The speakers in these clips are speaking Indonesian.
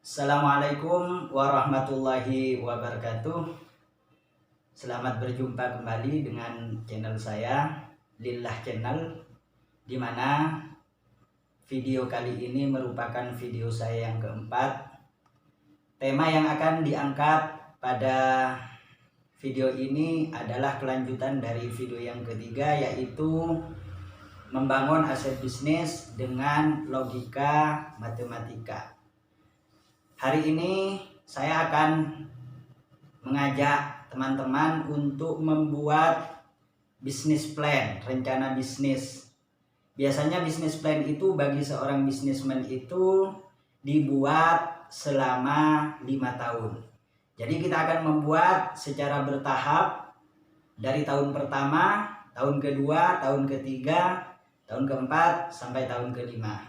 Assalamualaikum warahmatullahi wabarakatuh. Selamat berjumpa kembali dengan channel saya, Lillah Channel, di mana video kali ini merupakan video saya yang keempat. Tema yang akan diangkat pada video ini adalah kelanjutan dari video yang ketiga, yaitu membangun aset bisnis dengan logika matematika. Hari ini saya akan mengajak teman-teman untuk membuat bisnis plan, rencana bisnis. Biasanya bisnis plan itu bagi seorang bisnismen itu dibuat selama 5 tahun. Jadi kita akan membuat secara bertahap dari tahun pertama, tahun kedua, tahun ketiga, tahun keempat, sampai tahun kelima.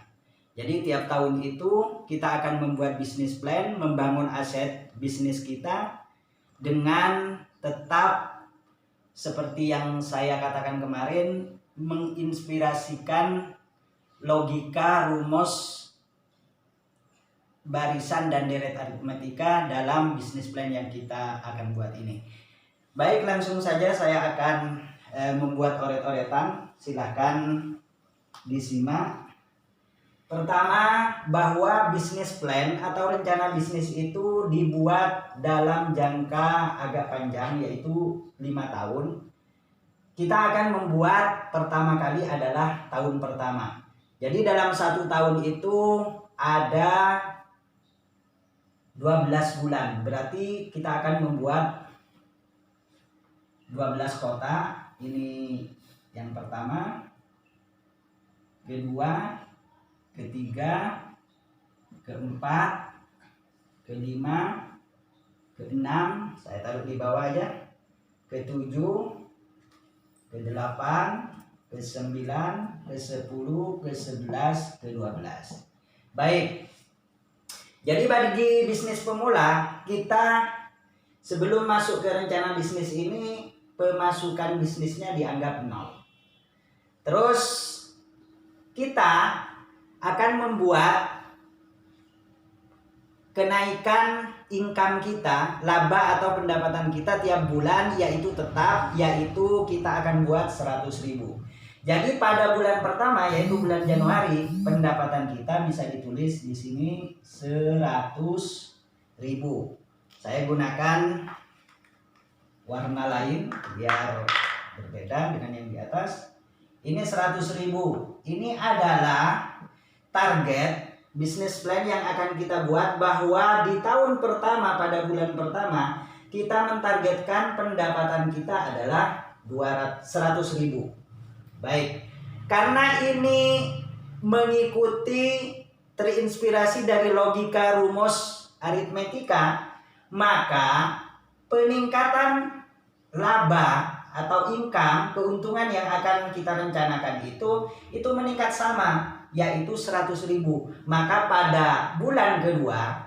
Jadi tiap tahun itu kita akan membuat bisnis plan, membangun aset bisnis kita dengan tetap seperti yang saya katakan kemarin, menginspirasikan logika, rumus, barisan, dan deret aritmatika dalam bisnis plan yang kita akan buat ini. Baik, langsung saja saya akan membuat oret-oretan. Silahkan disimak. Pertama, bahwa bisnis plan atau rencana bisnis itu dibuat dalam jangka agak panjang, yaitu 5 tahun. Kita akan membuat pertama kali adalah tahun pertama. Jadi dalam 1 tahun itu ada 12 bulan. Berarti kita akan membuat 12 kota. Ini yang pertama, kedua, ketiga, keempat, kelima, keenam, saya taruh di bawah aja, ketujuh, kedelapan, kesembilan, kesepuluh, kesebelas, kedua-belas. Baik, jadi bagi bisnis pemula, kita sebelum masuk ke rencana bisnis ini, pemasukan bisnisnya dianggap 0. Terus kita akan membuat kenaikan income kita, laba atau pendapatan kita tiap bulan, yaitu tetap, yaitu kita akan buat 100.000. Jadi pada bulan pertama, yaitu bulan Januari, pendapatan kita bisa ditulis di sini 100.000. Saya gunakan warna lain biar berbeda dengan yang di atas. Ini 100.000. Ini adalah target bisnis plan yang akan kita buat, bahwa di tahun pertama, pada bulan pertama, kita mentargetkan pendapatan kita adalah 100.000. Baik, karena ini mengikuti, terinspirasi dari logika rumus aritmetika, maka peningkatan laba atau income, keuntungan yang akan kita rencanakan itu meningkat sama, yaitu 100.000. Maka pada bulan kedua,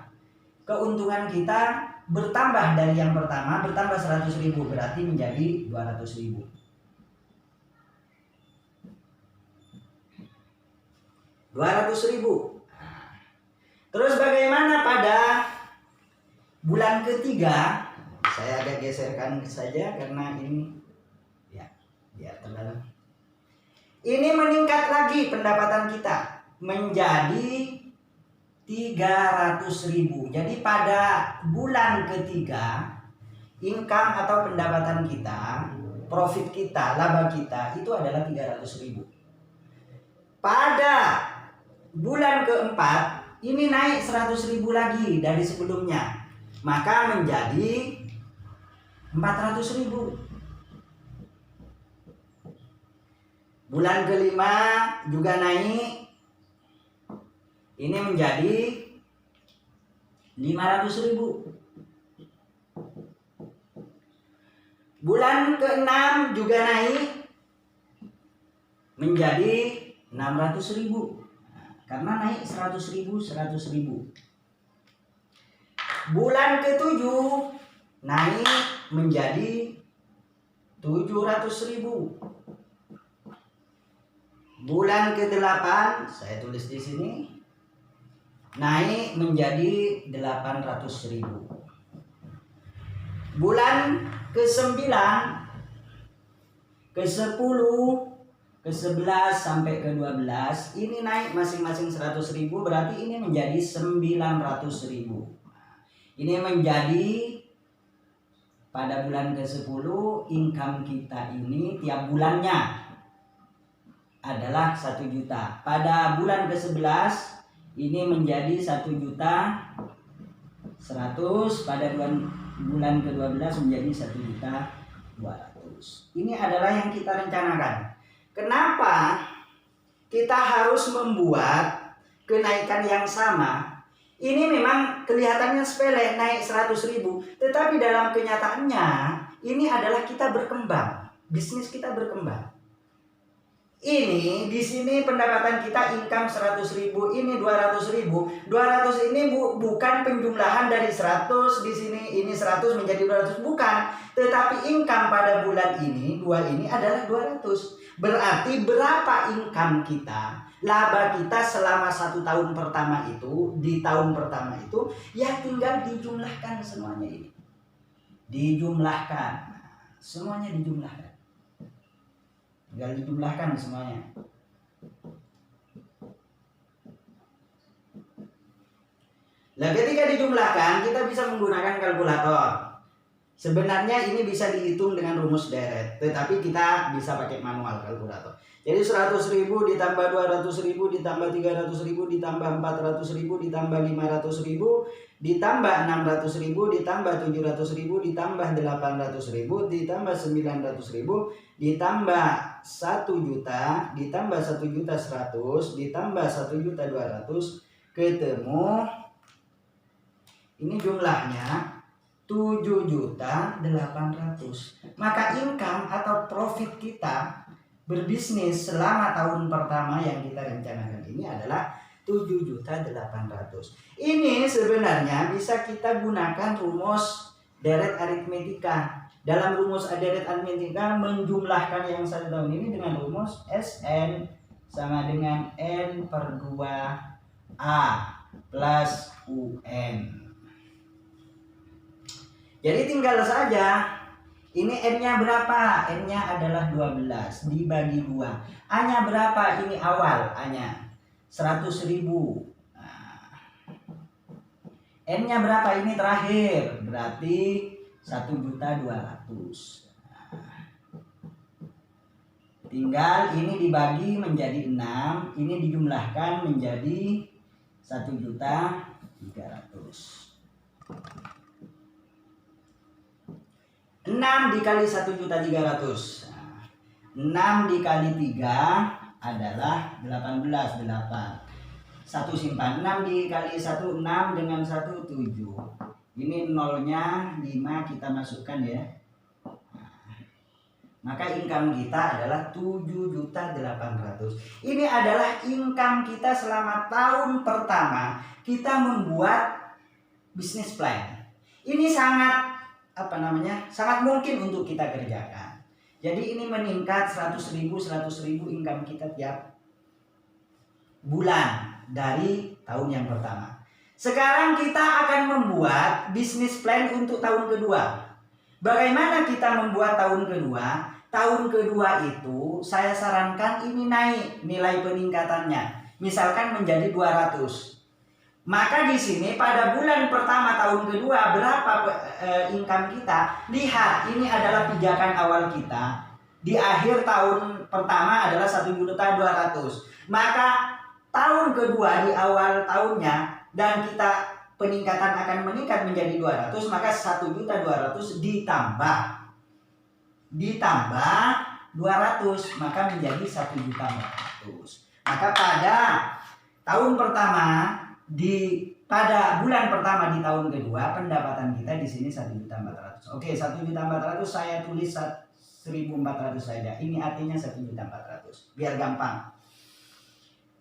keuntungan kita bertambah dari yang pertama, bertambah 100.000, berarti menjadi 200.000. Terus bagaimana pada bulan ketiga? Saya agak geserkan saja karena ini ya terlalu. Ini meningkat lagi pendapatan kita menjadi 300.000. Jadi pada bulan ketiga, income atau pendapatan kita, profit kita, laba kita itu adalah 300.000. Pada bulan keempat, ini naik 100.000 lagi dari sebelumnya, maka menjadi 400.000. Bulan kelima juga naik, ini menjadi 500.000. Bulan keenam juga naik menjadi 600.000, karena naik 100.000. Bulan ketujuh naik menjadi 700.000. Bulan ke-8 saya tulis di sini naik menjadi 800.000. Bulan ke-9, ke-10, ke-11 sampai ke-12 ini naik masing-masing 100.000, berarti ini menjadi 900.000. Ini menjadi pada bulan ke-10 income kita ini tiap bulannya adalah 1 juta. Pada bulan ke-11 ini menjadi 1.100.000. Pada bulan ke-12 menjadi 1.200.000. Ini adalah yang kita rencanakan. Kenapa kita harus membuat kenaikan yang sama? Ini memang kelihatannya sepele, naik 100.000, tetapi dalam kenyataannya ini adalah kita berkembang, bisnis kita berkembang. Ini di sini pendapatan kita income 100.000, ini 200.000. 200 ini bukan penjumlahan dari 100 di sini, ini 100 menjadi 200, bukan. Tetapi income pada bulan ini, ini adalah 200. Berarti berapa income kita, laba kita selama 1 tahun pertama itu, di tahun pertama itu, ya tinggal dijumlahkan semuanya ini. Dijumlahkan, semuanya dijumlahkan. Tinggal dijumlahkan semuanya. Nah, ketika dijumlahkan, kita bisa menggunakan kalkulator. Sebenarnya ini bisa dihitung dengan rumus deret, tetapi kita bisa pakai manual kalkulator. Jadi 100.000 ditambah 200.000 ditambah 300.000 ditambah 400.000 ditambah 500.000 ditambah 600.000 ditambah 700.000 ditambah 800.000 ditambah 900.000 ditambah 1 juta ditambah 1.100.000 ditambah 1.200.000, ketemu ini jumlahnya 7.800.000. Maka income atau profit kita berbisnis selama tahun pertama yang kita rencanakan ini adalah 7.800.000. Ini sebenarnya bisa kita gunakan rumus deret aritmetika. Dalam rumus deret aritmetika menjumlahkan yang 1 tahun ini dengan rumus SN sama dengan N/2A plus UN. Jadi tinggal saja ini N-nya berapa? N-nya adalah 12 dibagi 2. A-nya berapa? Ini awal A-nya 100.000. Nah, N-nya berapa? Ini terakhir, berarti 1.200.000. Tinggal ini dibagi menjadi 6, ini dijumlahkan menjadi 1.300.000. 6 dikali 1.300.000. 6 dikali 3 adalah 18, 8. 1 simpan. 6 dikali 1, 6 dengan 1, 7. Ini nolnya 5 kita masukkan ya. Maka income kita adalah 7.800.000. Ini adalah income kita selama tahun pertama kita membuat bisnis plan. Ini sangat sangat mungkin untuk kita kerjakan. Jadi ini meningkat 100.000 income kita tiap bulan dari tahun yang pertama. Sekarang kita akan membuat bisnis plan untuk tahun kedua. Bagaimana kita membuat tahun kedua? Tahun kedua itu saya sarankan ini naik nilai peningkatannya. Misalkan menjadi 200. Maka di sini pada bulan pertama tahun kedua berapa income kita? Lihat, ini adalah pijakan awal kita. Di akhir tahun pertama adalah 1.200.000. Maka tahun kedua di awal tahunnya dan kita peningkatan akan meningkat menjadi 200, maka 1.200.000 ditambah 200 maka menjadi 1.400.000. Maka pada tahun pertama pada bulan pertama di tahun kedua pendapatan kita di sini 1.400.000. Oke, 1.400.000 saya tulis 1.400 saja. Ini artinya 1.400.000 biar gampang.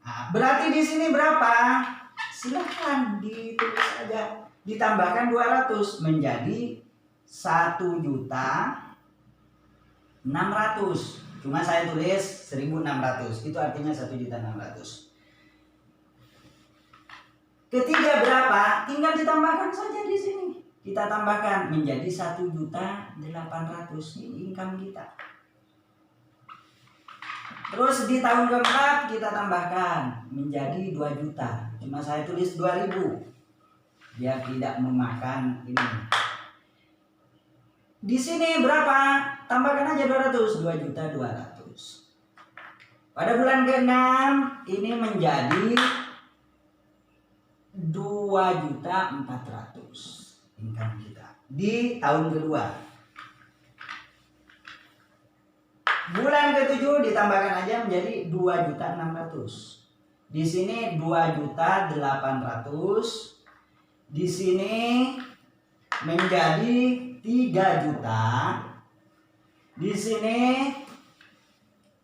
Nah, berarti di sini berapa? Silahkan ditulis saja. Ditambahkan 200 menjadi 1.600.000. Cuma saya tulis 1.600. Itu artinya 1.600.000. Ketiga berapa? Tinggal ditambahkan saja di sini. Kita tambahkan menjadi 1.800.000 ini income kita. Terus di tahun keempat kita tambahkan menjadi 2 juta. Cuma saya tulis 2.000 biar tidak memakan ini. Di sini berapa? Tambahkan aja 200, 2.200.000. Pada bulan ke-6 ini menjadi 2.400.000 income kita di tahun kedua. Bulan ke-7 ditambahkan aja menjadi 2.600.000. Di sini 2.800.000. Di sini menjadi 3 juta. Di sini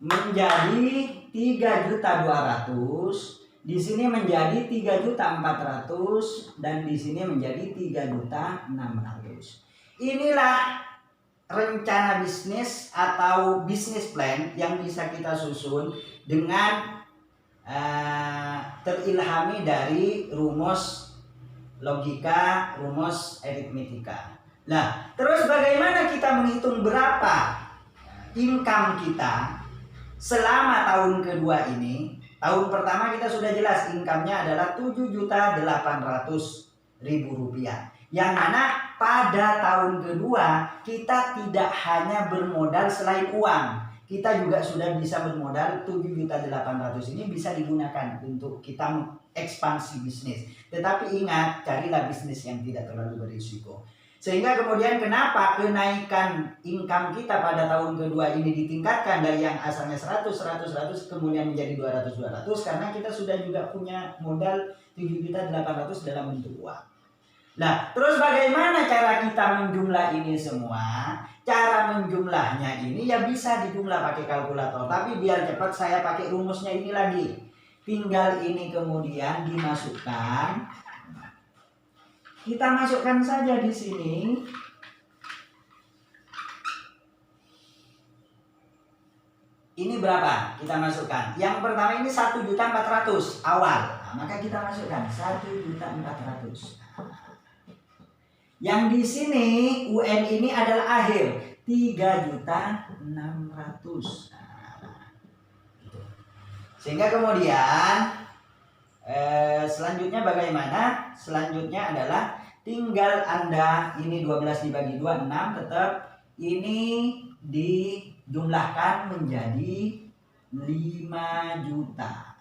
menjadi 3.200.000. Di sini menjadi 3.400.000 dan di sini menjadi 3.600.000. Inilah rencana bisnis atau bisnis plan yang bisa kita susun dengan terilhami dari rumus logika, rumus aritmetika. Nah, terus bagaimana kita menghitung berapa income kita selama tahun kedua ini? Tahun pertama kita sudah jelas income-nya adalah 7.800.000 rupiah. Yang mana pada tahun kedua kita tidak hanya bermodal selain uang. Kita juga sudah bisa bermodal 7.800.000 ini bisa digunakan untuk kita ekspansi bisnis. Tetapi ingat, carilah bisnis yang tidak terlalu berisiko. Sehingga kemudian kenapa kenaikan income kita pada tahun kedua ini ditingkatkan dari yang asalnya 100 kemudian menjadi 200 karena kita sudah juga punya modal 7.800.000 dalam bentuk uang. Nah, terus bagaimana cara kita menjumlah ini semua? Cara menjumlahnya ini ya bisa dijumlah pakai kalkulator, tapi biar cepat saya pakai rumusnya ini lagi. Tinggal ini kemudian dimasukkan. Kita masukkan saja di sini. Ini berapa? Kita masukkan. Yang pertama ini 1.400.000 awal. Nah, maka kita masukkan 1.400.000. Yang di sini UN ini adalah akhir 3.600.000. Sehingga kemudian selanjutnya bagaimana? Selanjutnya adalah tinggal Anda ini 12 dibagi 2 6, tetap ini dijumlahkan menjadi 5 juta.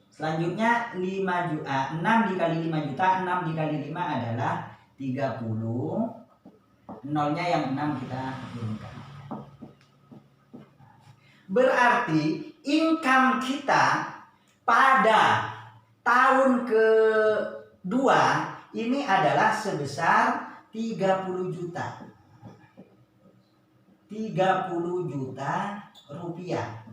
Selanjutnya 5 juta, 6 dikali 5 juta, 6 dikali 5 adalah 30. Nolnya yang 6 kita turunkan. Berarti income kita pada tahun kedua ini adalah sebesar 30 juta. 30 juta rupiah.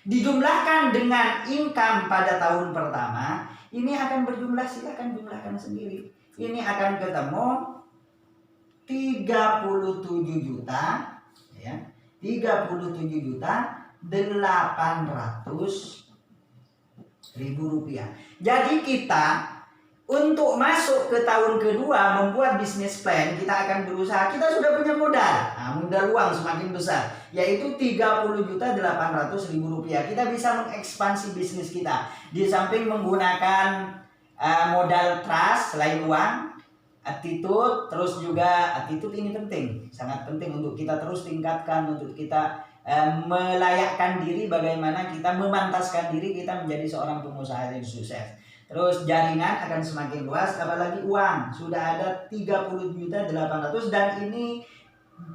Dijumlahkan dengan income pada tahun pertama, ini akan berjumlah, silakan jumlahkan sendiri. Ini akan ketemu 37 juta, ya. 37.800.000 rupiah. Jadi kita untuk masuk ke tahun kedua membuat bisnis plan, kita akan berusaha, kita sudah punya modal. Nah, modal uang semakin besar, yaitu 30.800.000 rupiah. Kita bisa mengekspansi bisnis kita. Di samping menggunakan modal trust selain uang, attitude, terus juga attitude ini penting, sangat penting untuk kita terus tingkatkan, untuk kita melayakkan diri, bagaimana kita memantaskan diri kita menjadi seorang pengusaha yang sukses. Terus jaringan akan semakin luas, apalagi uang sudah ada 30.800.000 dan ini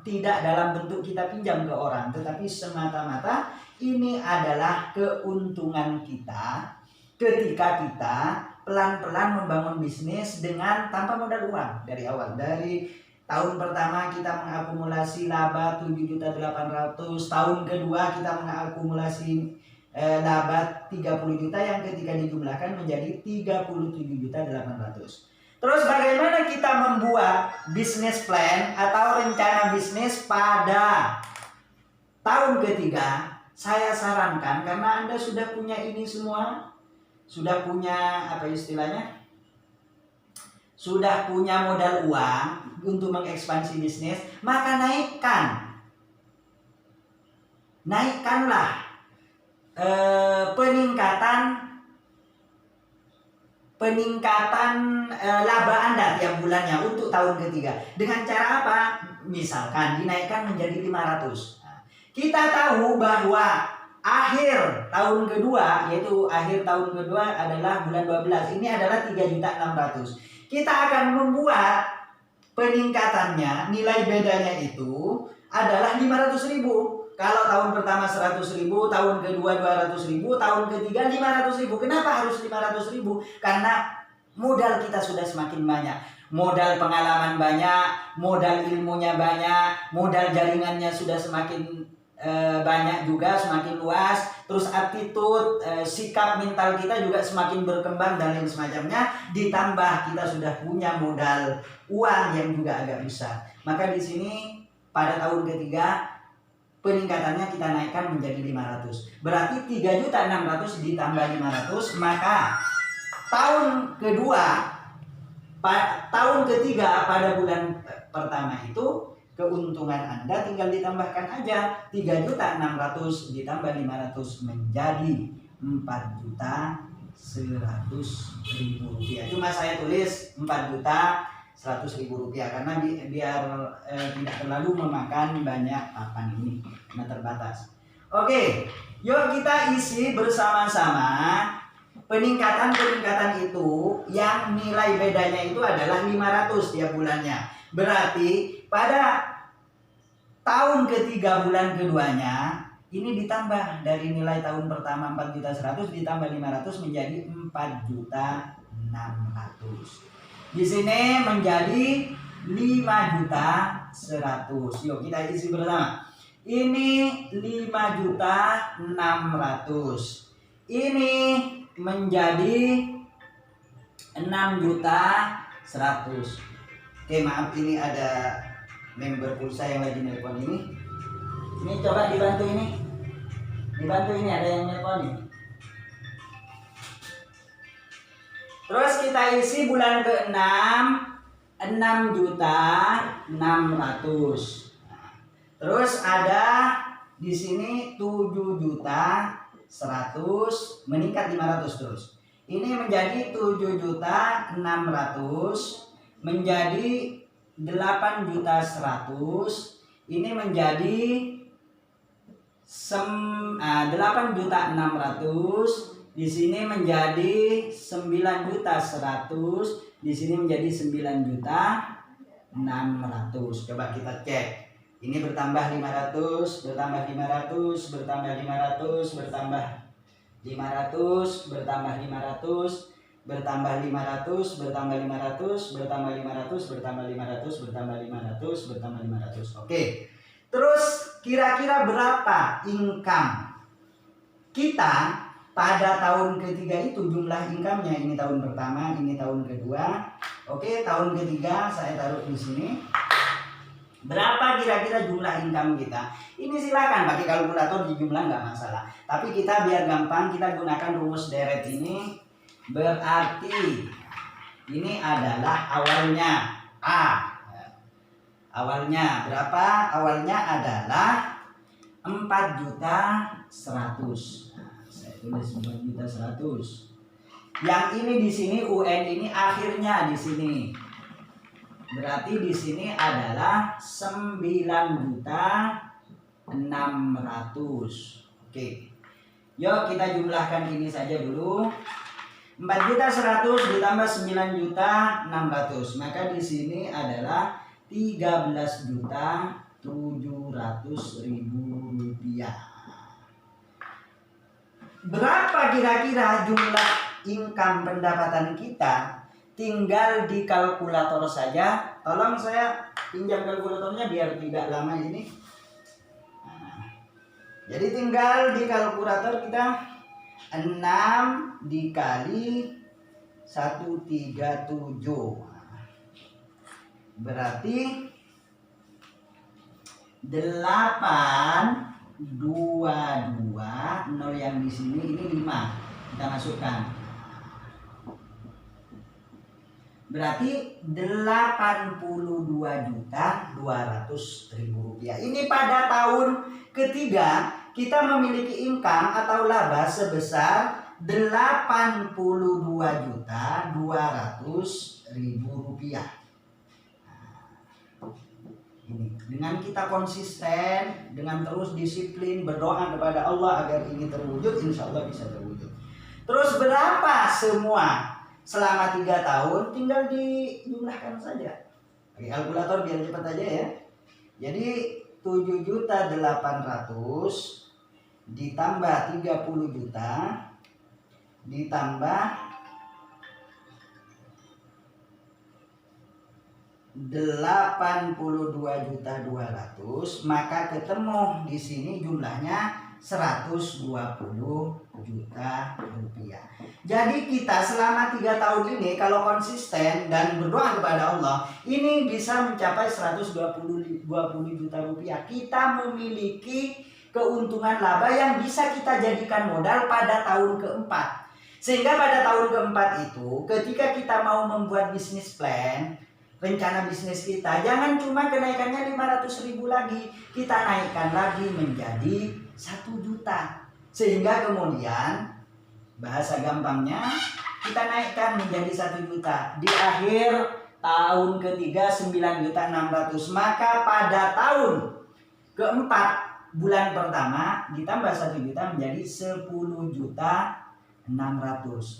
tidak dalam bentuk kita pinjam ke orang, tetapi semata-mata ini adalah keuntungan kita ketika kita pelan-pelan membangun bisnis dengan tanpa modal uang dari awal. Dari tahun pertama kita mengakumulasi laba 7.800.000, tahun kedua kita mengakumulasi laba 30 juta yang ketika dijumlahkan menjadi 37.800.000. Terus bagaimana kita membuat bisnis plan atau rencana bisnis pada tahun ketiga? saya sarankan karena Anda sudah punya ini semua, sudah punya apa istilahnya, sudah punya modal uang untuk mengekspansi bisnis, maka naikkanlah peningkatan laba Anda tiap bulannya untuk tahun ketiga. Dengan cara apa? Misalkan dinaikkan menjadi 500. Kita tahu bahwa akhir tahun kedua, yaitu akhir tahun kedua adalah bulan 12. Ini adalah 3.600.000. Kita akan membuat peningkatannya, nilai bedanya itu adalah 500.000. Kalau tahun pertama 100.000, tahun kedua 200.000, tahun ketiga 500.000. Kenapa harus 500.000? Karena modal kita sudah semakin banyak. Modal pengalaman banyak, modal ilmunya banyak, modal jaringannya sudah semakin banyak juga, semakin luas. Terus attitude, sikap mental kita juga semakin berkembang dan lain semacamnya. Ditambah kita sudah punya modal uang yang juga agak besar. Maka di sini pada tahun ketiga peningkatannya kita naikkan menjadi 500. Berarti 3.600.000 ditambah 500, maka tahun ketiga pada bulan pertama itu keuntungan Anda tinggal ditambahkan aja 3.600.000 ditambah 500 menjadi 4.100.000 rupiah. Cuma saya tulis 4.100.000 rupiah karena biar tidak terlalu memakan banyak papan ini karena terbatas. Oke, yuk kita isi bersama-sama peningkatan itu yang nilai bedanya itu adalah 500 tiap bulannya. Berarti pada tahun ketiga bulan keduanya ini ditambah dari nilai tahun pertama 4.100.000 ditambah 500 menjadi 4.600.000. Di sini menjadi 5.100.000. Yuk kita isi bersama. Ini 5.600.000. Ini menjadi 6.100.000. Oke, maaf ini ada member pulsa yang lagi nelpon ini. Ini coba dibantu ini. Dibantu ini ada yang nelpon ini. Terus kita isi bulan ke-6 6.600.000. Terus ada di sini 7.100.000 meningkat 500 terus. Ini menjadi 7.600.000 menjadi 8.100.000. Ini menjadi 8.600.000. Di sini menjadi 9.100.000. Di sini menjadi 9.600.000. Coba kita cek. Ini bertambah 500, bertambah 500, bertambah 500, bertambah 500, bertambah 500, bertambah 500, bertambah 500, bertambah 500, bertambah 500, bertambah 500, bertambah 500. Oke. Terus kira-kira berapa income kita pada tahun ketiga itu, jumlah income-nya? Ini tahun pertama, ini tahun kedua. Oke, tahun ketiga saya taruh di sini. Berapa kira-kira jumlah income kita? Ini silakan pakai kalkulator di jumlah nggak masalah. Tapi kita biar gampang kita gunakan rumus deret ini. Berarti ini adalah awalnya A. Awalnya berapa? Awalnya adalah 4.100.000. Saya tulis 4.100.000. Yang ini di sini UN ini akhirnya di sini. Berarti di sini adalah 9.600.000. Oke. Yuk kita jumlahkan ini saja dulu. 4.100.000 ditambah 9.600.000. Maka di sini adalah 13.700.000 rupiah. Berapa kira-kira jumlah income pendapatan kita? Tinggal di kalkulator saja. Tolong saya pinjam kalkulatornya biar tidak lama ini. Jadi tinggal di kalkulator kita 6 dikali 137. Berarti 8 nol yang di sini ini 5. Kita masukkan. Berarti 82.200.000 rupiah. Ini pada tahun ketiga kita memiliki income atau laba sebesar 82.200.000 rupiah. Ini dengan kita konsisten, dengan terus disiplin berdoa kepada Allah agar ini terwujud, insya Allah bisa terwujud. Terus berapa semua selama 3 tahun? Tinggal dijumlahkan saja. Pakai kalkulator biar cepat aja ya. Jadi 7.800.000 ditambah 30 juta ditambah 82.200.000, maka ketemu di sini jumlahnya 120 juta rupiah. Jadi kita selama 3 tahun ini kalau konsisten dan berdoa kepada Allah, ini bisa mencapai 120 juta rupiah. Kita memiliki keuntungan laba yang bisa kita jadikan modal pada tahun keempat. Sehingga pada tahun keempat itu ketika kita mau membuat bisnis plan, rencana bisnis kita, jangan cuma kenaikannya 500.000 lagi, kita naikkan lagi menjadi 1 juta. Sehingga kemudian bahasa gampangnya kita naikkan menjadi 1 juta. Di akhir tahun ketiga 9.600.000. Maka pada tahun keempat bulan pertama ditambah 1 juta menjadi 10.600.000.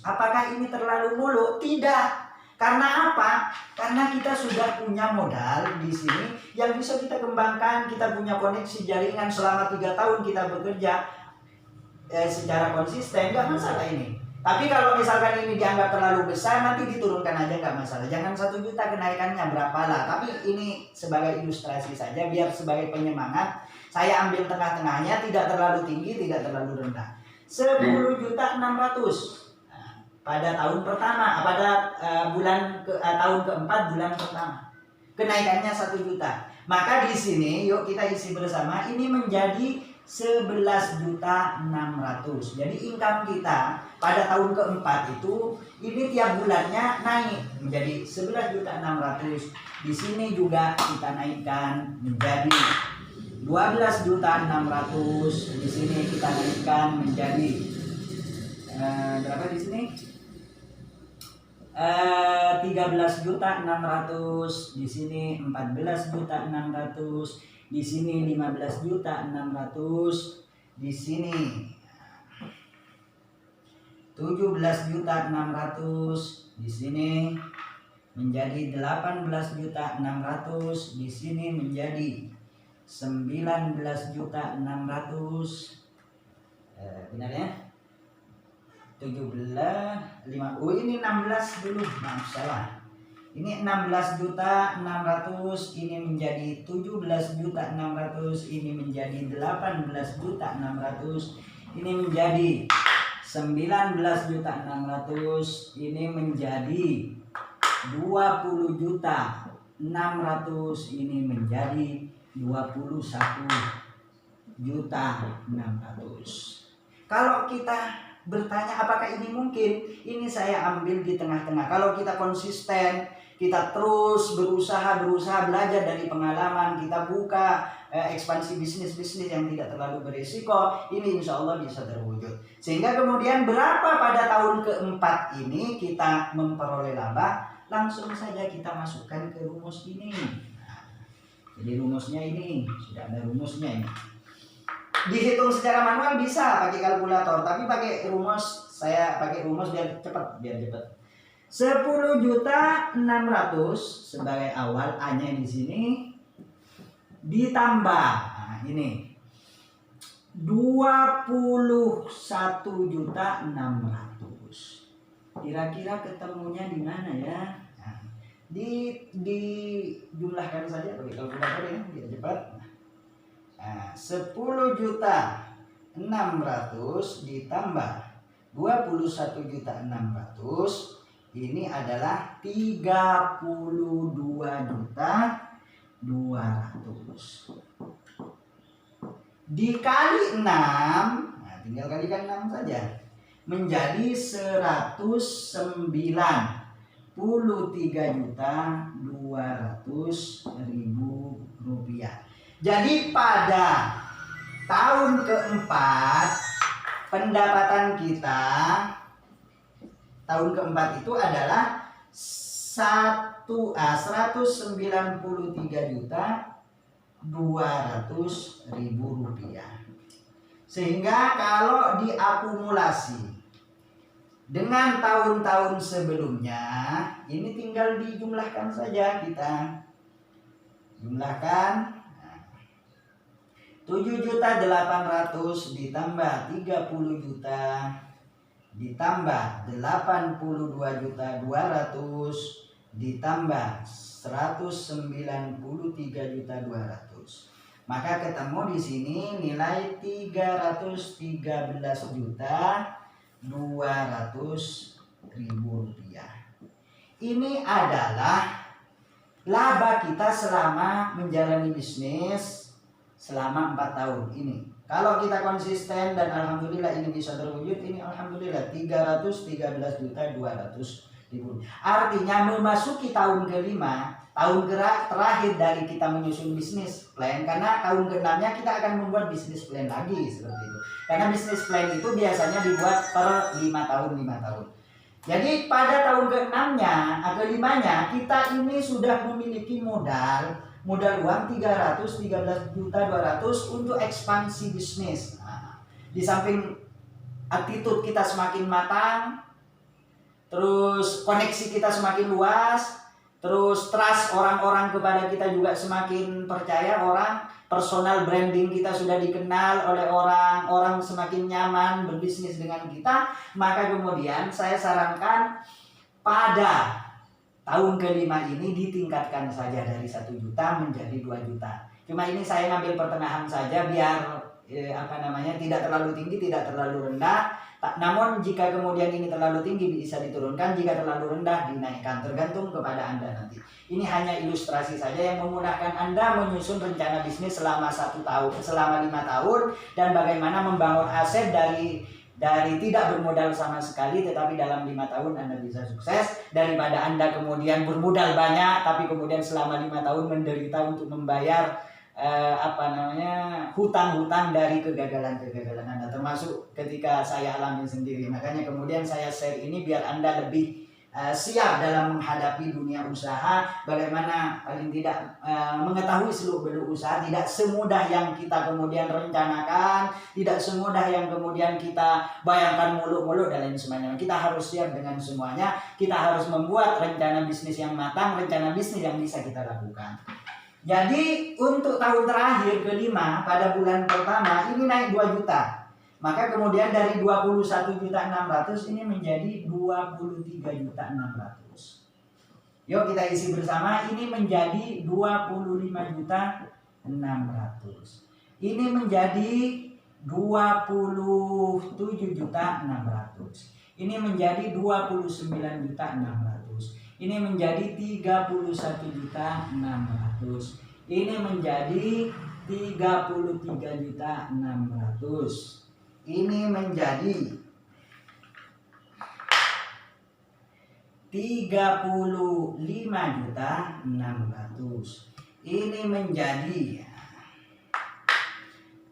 Apakah ini terlalu mulu? Tidak. Karena apa? Karena kita sudah punya modal di sini yang bisa kita kembangkan. Kita punya koneksi jaringan selama 3 tahun kita bekerja secara konsisten, nggak masalah ini. Tapi kalau misalkan ini dianggap terlalu besar, nanti diturunkan aja, nggak masalah. Jangan 1 juta kenaikannya berapa lah. Tapi ini sebagai ilustrasi saja, biar sebagai penyemangat. Saya ambil tengah-tengahnya, tidak terlalu tinggi, tidak terlalu rendah. 10.600.000 pada tahun pertama, pada tahun keempat bulan pertama. Kenaikannya 1 juta. Maka di sini yuk kita isi bersama, ini menjadi 11.600.000. Jadi income kita pada tahun keempat itu ini tiap bulannya naik menjadi 11.600.000. Di sini juga kita naikkan menjadi 12.600.000. Di sini kita naikkan menjadi berapa di sini? 13.600.000. Di sini 14.600.000. Di sini 15.600.000. Di sini 17.600.000. Di sini menjadi 18.600.000. Di sini menjadi 19.600.000. Benar ya? 17, 5. Oh ini 16 dulu, maaf salah. Ini 16.600.000, ini menjadi 17.600.000, ini menjadi 18.600.000, ini menjadi 19.600.000, ini menjadi 20.600.000, ini menjadi 21.600.000. Kalau kita bertanya apakah ini mungkin, ini saya ambil di tengah-tengah. Kalau kita konsisten, kita terus berusaha belajar dari pengalaman, kita buka ekspansi bisnis yang tidak terlalu berisiko, ini insya Allah bisa terwujud. Sehingga kemudian berapa pada tahun keempat ini kita memperoleh laba, langsung saja kita masukkan ke rumus ini. Jadi rumusnya ini, sudah ada rumusnya ini. Dihitung secara manual bisa pakai kalkulator, tapi pakai rumus, saya pakai rumus biar cepat. 10.600.000 sebagai awal, A-nya di sini ditambah ini 21.600.000. Kira-kira ketemunya di mana ya? Dijumlahkan saja pakai kalkulator ya, biar cepat. 10.600.000 ditambah 21.600.000 ini adalah 32.200.000. dikali 6, nah tinggal kalikan 6 saja, menjadi 193.200.000 rupiah. Jadi pada tahun keempat pendapatan kita tahun keempat itu adalah 193.200.000 rupiah. Sehingga kalau diakumulasi dengan tahun-tahun sebelumnya, ini tinggal dijumlahkan saja kita. Jumlahkan 7.800.000 ditambah 30 juta ditambah 82.200.000 ditambah 193.200.000. Maka ketemu di sini nilai 313.200.000 rupiah. Ini adalah laba kita selama menjalani bisnis selama 4 tahun ini. Kalau kita konsisten dan alhamdulillah ini bisa terwujud, ini alhamdulillah 313.200.000. Artinya memasuki tahun kelima, tahun terakhir dari kita menyusun bisnis plan, karena tahun ke-6-nya kita akan membuat bisnis plan lagi seperti itu. Karena bisnis plan itu biasanya dibuat per 5 tahun. Jadi pada tahun ke-6-nya, ke-5-nya kita ini sudah memiliki modal uang 313.200.000 untuk ekspansi bisnis. Nah, di samping attitude kita semakin matang, terus koneksi kita semakin luas, terus trust orang-orang kepada kita juga semakin percaya orang, personal branding kita sudah dikenal oleh orang semakin nyaman berbisnis dengan kita. Maka kemudian saya sarankan pada tahun kelima ini ditingkatkan saja dari 1 juta menjadi 2 juta. Cuma ini saya ngambil pertengahan saja biar tidak terlalu tinggi, tidak terlalu rendah. Namun jika kemudian ini terlalu tinggi bisa diturunkan, jika terlalu rendah dinaikkan, tergantung kepada Anda nanti. Ini hanya ilustrasi saja yang memudahkan Anda menyusun rencana bisnis selama 5 tahun, dan bagaimana membangun aset dari tidak bermodal sama sekali, tetapi dalam 5 tahun Anda bisa sukses, daripada Anda kemudian bermodal banyak tapi kemudian selama 5 tahun menderita untuk membayar hutang-hutang dari kegagalan Anda, termasuk ketika saya alami sendiri. Makanya kemudian saya share ini biar Anda lebih siap dalam menghadapi dunia usaha, bagaimana paling tidak mengetahui seluk-beluk usaha. Tidak semudah yang kita kemudian rencanakan, tidak semudah yang kemudian kita bayangkan muluk-muluk dan lain sebagainya. Kita harus siap dengan semuanya. Kita harus membuat rencana bisnis yang matang, rencana bisnis yang bisa kita lakukan. Jadi untuk tahun terakhir ke-5 pada bulan pertama ini naik 2 juta. Maka kemudian dari 21.600.000 ini menjadi 23.600.000. Yuk kita isi bersama, ini menjadi 25.600.000. Ini menjadi 27.600.000. Ini menjadi 29.600.000. Ini menjadi 31.600.000. Ini menjadi 33.600.000. Ini menjadi 35.600.000. Ini menjadi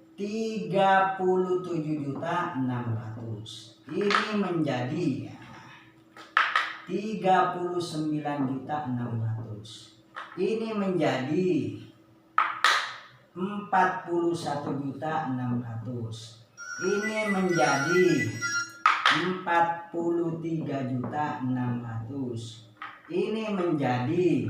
37.600.000. Ini menjadi 39.600.000. Ini menjadi 41.600.000. Ini menjadi 43.600.000. Ini menjadi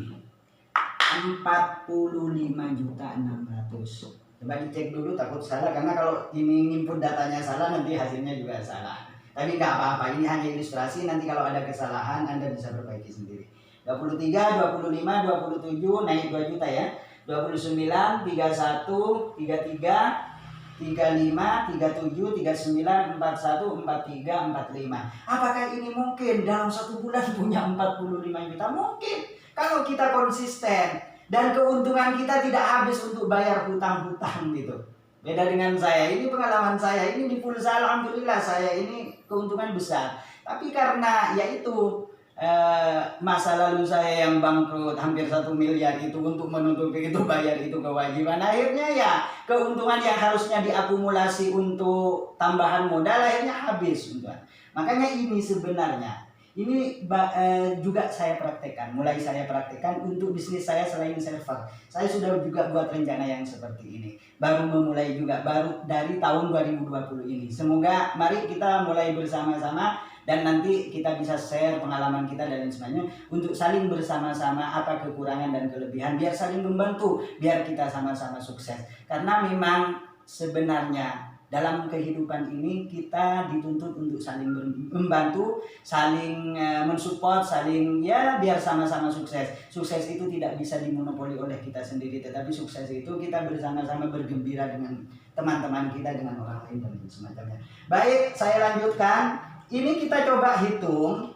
45.600.000. Coba dicek dulu, takut salah, karena kalau ini input datanya salah nanti hasilnya juga salah. Tapi nggak apa-apa, ini hanya ilustrasi. Nanti kalau ada kesalahan Anda bisa perbaiki sendiri. 23, 25, 27 naik 2 juta ya. 29, 31, 33, 35, 37, 39, 41, 43, 45. Apakah ini mungkin dalam 1 bulan punya 45 juta? Mungkin, kalau kita konsisten dan keuntungan kita tidak habis untuk bayar hutang-hutang gitu. Beda dengan saya, ini pengalaman saya, ini di pulsa alhamdulillah saya ini keuntungan besar. Tapi karena yaitu masa lalu saya yang bangkrut hampir 1 miliar itu untuk menutupi itu bayar itu kewajiban, akhirnya ya keuntungan yang harusnya diakumulasi untuk tambahan modal akhirnya habis. Makanya ini sebenarnya ini juga saya mulai saya praktekkan untuk bisnis saya selain server. Saya sudah juga buat rencana yang seperti ini. Baru memulai juga, baru dari tahun 2020 ini. Semoga mari kita mulai bersama-sama dan nanti kita bisa share pengalaman kita dan lain sebagainya untuk saling bersama-sama apa kekurangan dan kelebihan, biar saling membantu, biar kita sama-sama sukses. Karena memang sebenarnya dalam kehidupan ini kita dituntut untuk saling membantu, saling mensupport, saling ya biar sama-sama sukses. Sukses itu tidak bisa dimonopoli oleh kita sendiri, tetapi sukses itu kita bersama-sama bergembira dengan teman-teman kita, dengan orang lain dan semacamnya. Baik, saya lanjutkan. Ini kita coba hitung.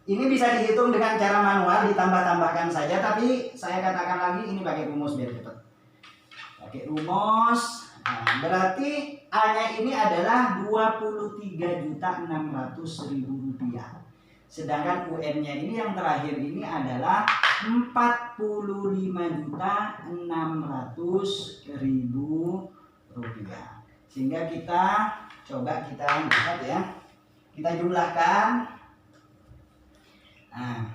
Ini bisa dihitung dengan cara manual, ditambah-tambahkan saja, tapi saya katakan lagi ini pakai rumus biar cepat. Pakai rumus. Nah, berarti A-nya ini adalah Rp23.600.000. Sedangkan UN-nya ini yang terakhir ini adalah Rp45.600.000. Sehingga kita coba kita lihat ya. Kita jumlahkan. Nah,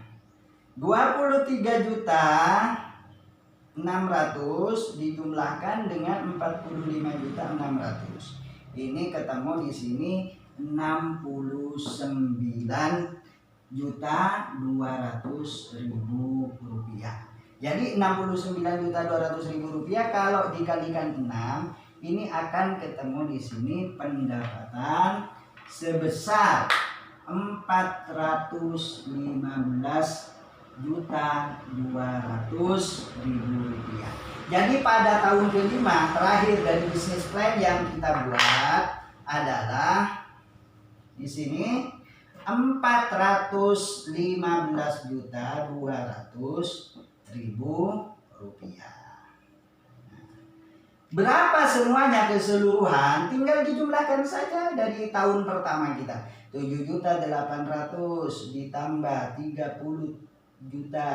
23.600.000 dijumlahkan dengan 45.600.000. Ini ketemu di sini 69.200.000 rupiah. Jadi 69.200.000 rupiah kalau dikalikan 6, ini akan ketemu di sini pendapatan sebesar 415.200.000 rupiah. Jadi pada tahun kelima terakhir dari bisnis plan yang kita buat adalah di sini 415.200.000 rupiah. Berapa semuanya keseluruhan? Tinggal dijumlahkan saja dari tahun pertama kita. 7.800.000 ditambah 30 juta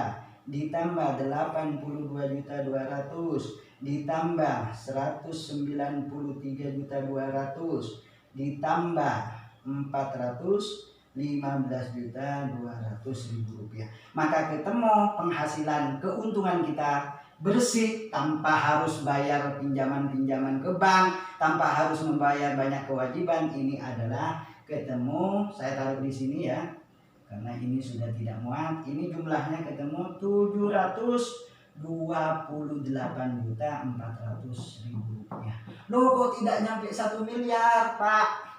ditambah 82.200.000 ditambah 193.200.000 ditambah 415.200.000 rupiah. Maka ketemu penghasilan keuntungan kita bersih tanpa harus bayar pinjaman-pinjaman ke bank, tanpa harus membayar banyak kewajiban. Ini adalah ketemu, saya taruh di sini ya, karena ini sudah tidak muat. Ini jumlahnya ketemu 728.400.000 rupiah. Loh, kok tidak nyampe 1 miliar, Pak?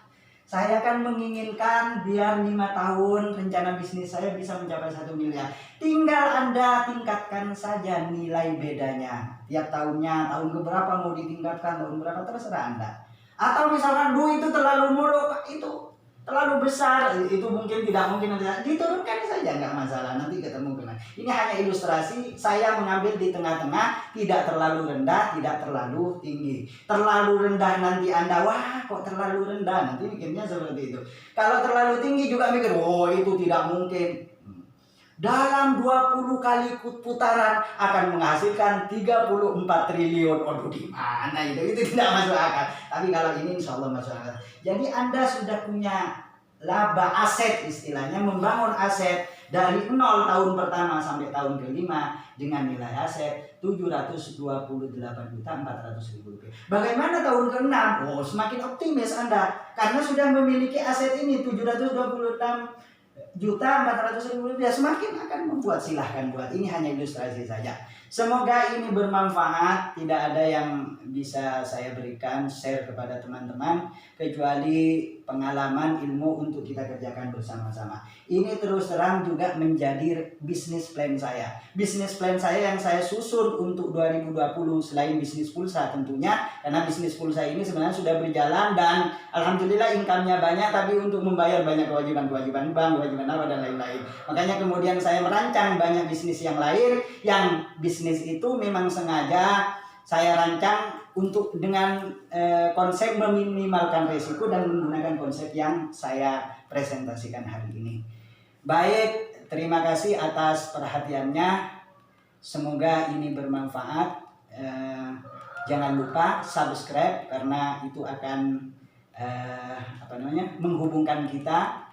Saya kan menginginkan biar 5 tahun rencana bisnis saya bisa mencapai 1 miliar. Tinggal Anda tingkatkan saja nilai bedanya. Tiap tahunnya, tahun keberapa mau ditingkatkan, tahun berapa terserah Anda. Atau misalkan, itu terlalu mulu, itu terlalu besar, itu mungkin tidak mungkin, diturunkan saja, nggak masalah, nanti ketemu dengan. Ini hanya ilustrasi, saya mengambil di tengah-tengah, tidak terlalu rendah, tidak terlalu tinggi. Terlalu rendah nanti Anda, wah kok terlalu rendah, nanti mikirnya seperti itu. Kalau terlalu tinggi juga mikir, itu tidak mungkin. Dalam 20 kali putaran akan menghasilkan 34 triliun. Waduh, gimana itu? Itu tidak masuk akal. Tapi kalau ini insya Allah masuk akal. Jadi Anda sudah punya laba aset, istilahnya membangun aset dari 0 tahun pertama sampai tahun kelima dengan nilai aset 728.400.000 rupiah. Bagaimana tahun ke-6? Semakin optimis Anda karena sudah memiliki aset ini 726.400.000 rupiah. Semakin akan membuat, silahkan buat. Ini hanya ilustrasi saja. Semoga ini bermanfaat. Tidak ada yang bisa saya berikan share kepada teman-teman kecuali pengalaman ilmu untuk kita kerjakan bersama-sama. Ini terus terang juga menjadi bisnis plan saya. Bisnis plan saya yang saya susun untuk 2020 selain bisnis pulsa tentunya, karena bisnis pulsa ini sebenarnya sudah berjalan dan alhamdulillah income-nya banyak, tapi untuk membayar banyak kewajiban bank, kewajiban apa dan lain-lain. Makanya kemudian saya merancang banyak bisnis yang lain, yang bisnis itu memang sengaja saya rancang untuk dengan konsep meminimalkan resiko dan menggunakan konsep yang saya presentasikan hari ini. Baik, terima kasih atas perhatiannya. Semoga ini bermanfaat. Jangan lupa subscribe karena itu akan menghubungkan kita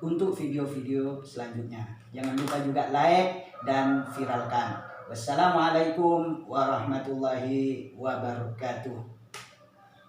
untuk video-video selanjutnya. Jangan lupa juga like dan viralkan. Wassalamualaikum warahmatullahi wabarakatuh.